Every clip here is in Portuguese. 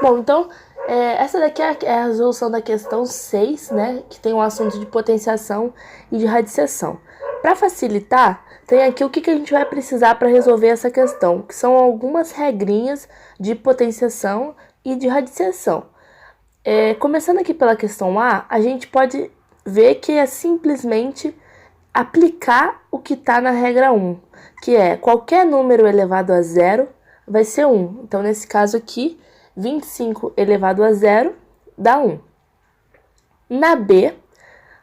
Bom, então, essa daqui é a resolução da questão 6, né? Que tem um assunto de potenciação e de radiciação. Para facilitar, tem aqui o que a gente vai precisar para resolver essa questão, que são algumas regrinhas de potenciação e de radiciação. Começando aqui pela questão A, a gente pode ver que é simplesmente aplicar o que está na regra 1, que é qualquer número elevado a zero vai ser 1. Então, nesse caso aqui, 25 elevado a zero dá 1. Na B,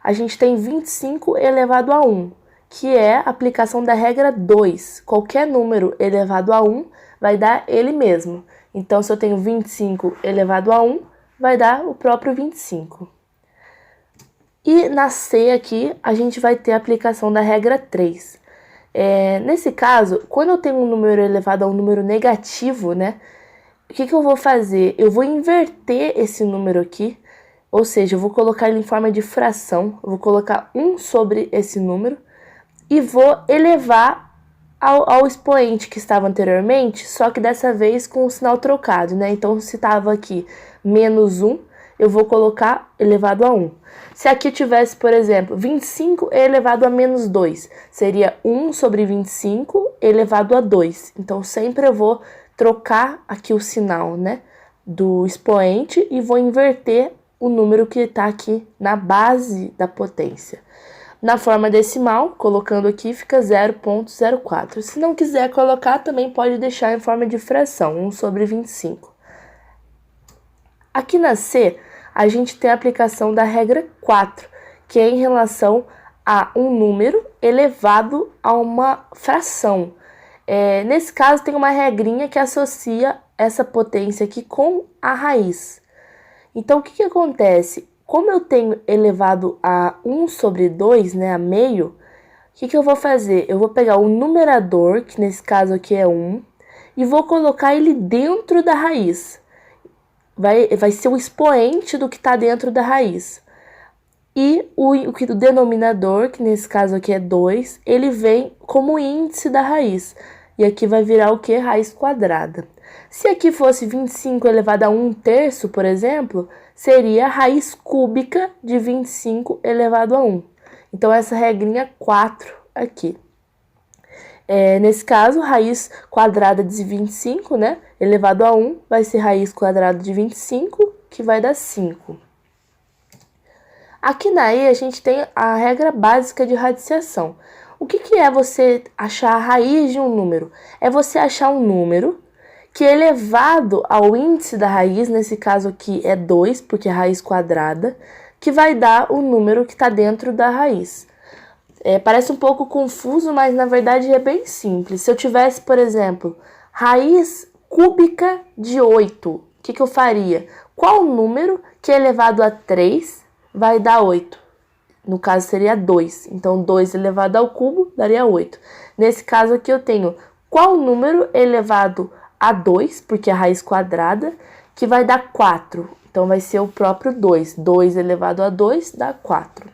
a gente tem 25 elevado a 1, que é a aplicação da regra 2. Qualquer número elevado a 1 vai dar ele mesmo. Então, se eu tenho 25 elevado a 1, vai dar o próprio 25. E na C aqui, a gente vai ter a aplicação da regra 3. Nesse caso, quando eu tenho um número elevado a um número negativo, né? O que eu vou fazer? Eu vou inverter esse número aqui, ou seja, eu vou colocar ele em forma de fração, eu vou colocar 1 sobre esse número e vou elevar ao expoente que estava anteriormente, só que dessa vez com o sinal trocado, né? Então, se estava aqui menos 1, eu vou colocar elevado a 1. Se aqui tivesse, por exemplo, 25 elevado a menos 2, seria 1 sobre 25 elevado a 2. Então, sempre eu vou trocar aqui o sinal, né, do expoente e vou inverter o número que está aqui na base da potência. Na forma decimal, colocando aqui, fica 0,04. Se não quiser colocar, também pode deixar em forma de fração, 1 sobre 25. Aqui na C, a gente tem a aplicação da regra 4, que é em relação a um número elevado a uma fração. Nesse caso, tem uma regrinha que associa essa potência aqui com a raiz. Então, o que acontece? Como eu tenho elevado a 1 sobre 2, né, a meio, o que eu vou fazer? Eu vou pegar o numerador, que nesse caso aqui é 1, e vou colocar ele dentro da raiz. Vai ser o expoente do que está dentro da raiz. E o denominador, que nesse caso aqui é 2, ele vem como índice da raiz. E aqui vai virar o que? Raiz quadrada. Se aqui fosse 25 elevado a 1/3, por exemplo, seria a raiz cúbica de 25 elevado a 1. Então, essa regrinha 4 aqui. Nesse caso, raiz quadrada de 25, né, elevado a 1, vai ser raiz quadrada de 25, que vai dar 5. Aqui na E, a gente tem a regra básica de radiciação. O que é você achar a raiz de um número? É você achar um número que é elevado ao índice da raiz, nesse caso aqui é 2, porque é raiz quadrada, que vai dar o número que está dentro da raiz. Parece um pouco confuso, mas na verdade é bem simples. Se eu tivesse, por exemplo, raiz cúbica de 8, o que eu faria? Qual número que é elevado a 3 vai dar 8? No caso seria 2. Então, 2 elevado ao cubo daria 8. Nesse caso aqui eu tenho qual número elevado a 2, porque é a raiz quadrada, que vai dar 4. Então, vai ser o próprio 2. 2 elevado a 2 dá 4.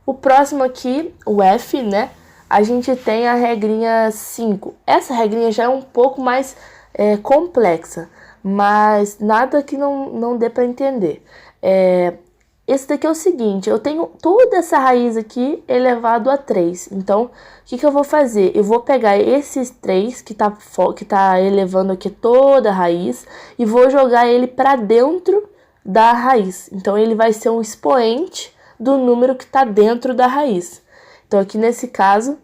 O próximo aqui, o F, né? A gente tem a regrinha 5. Essa regrinha já é um pouco mais complexa, mas nada que não dê para entender. Esse daqui é o seguinte, eu tenho toda essa raiz aqui elevado a 3. Então, o que eu vou fazer? Eu vou pegar esses 3 que tá elevando aqui toda a raiz e vou jogar ele para dentro da raiz. Então, ele vai ser um expoente do número que está dentro da raiz. Então, aqui nesse caso,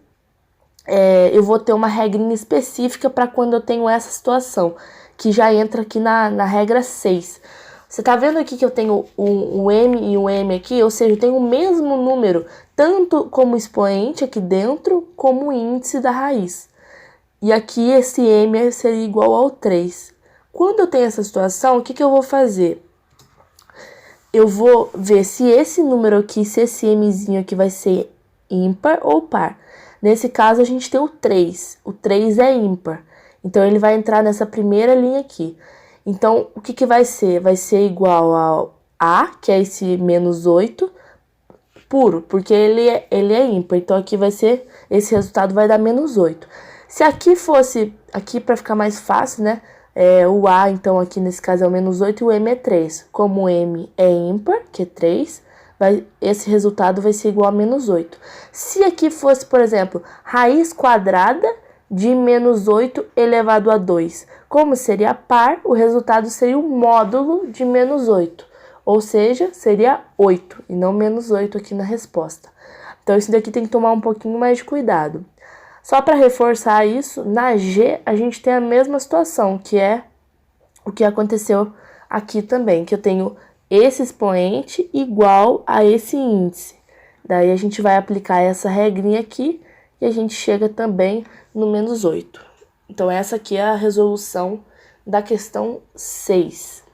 eu vou ter uma regrinha específica para quando eu tenho essa situação, que já entra aqui na regra 6. Você tá vendo aqui que eu tenho um M e um M aqui? Ou seja, eu tenho o mesmo número, tanto como expoente aqui dentro, como índice da raiz. E aqui esse M seria igual ao 3. Quando eu tenho essa situação, o que eu vou fazer? Eu vou ver se esse número aqui, se esse Mzinho aqui vai ser ímpar ou par. Nesse caso, a gente tem o 3. O 3 é ímpar. Então, ele vai entrar nessa primeira linha aqui. Então, o que vai ser? Vai ser igual ao A, que é esse menos 8, puro, porque ele é ímpar. Então, aqui vai ser, esse resultado vai dar menos 8. Se aqui fosse, aqui para ficar mais fácil, né? O A, então, aqui nesse caso é o menos 8 e o M é 3. Como o M é ímpar, que é 3, esse resultado vai ser igual a menos 8. Se aqui fosse, por exemplo, raiz quadrada de menos 8 elevado a 2, como seria par, o resultado seria o módulo de menos 8. Ou seja, seria 8 e não menos 8 aqui na resposta. Então, isso daqui tem que tomar um pouquinho mais de cuidado. Só para reforçar isso, na G a gente tem a mesma situação, que é o que aconteceu aqui também, que eu tenho esse expoente igual a esse índice. Daí a gente vai aplicar essa regrinha aqui e a gente chega também no menos 8. Então essa aqui é a resolução da questão 6.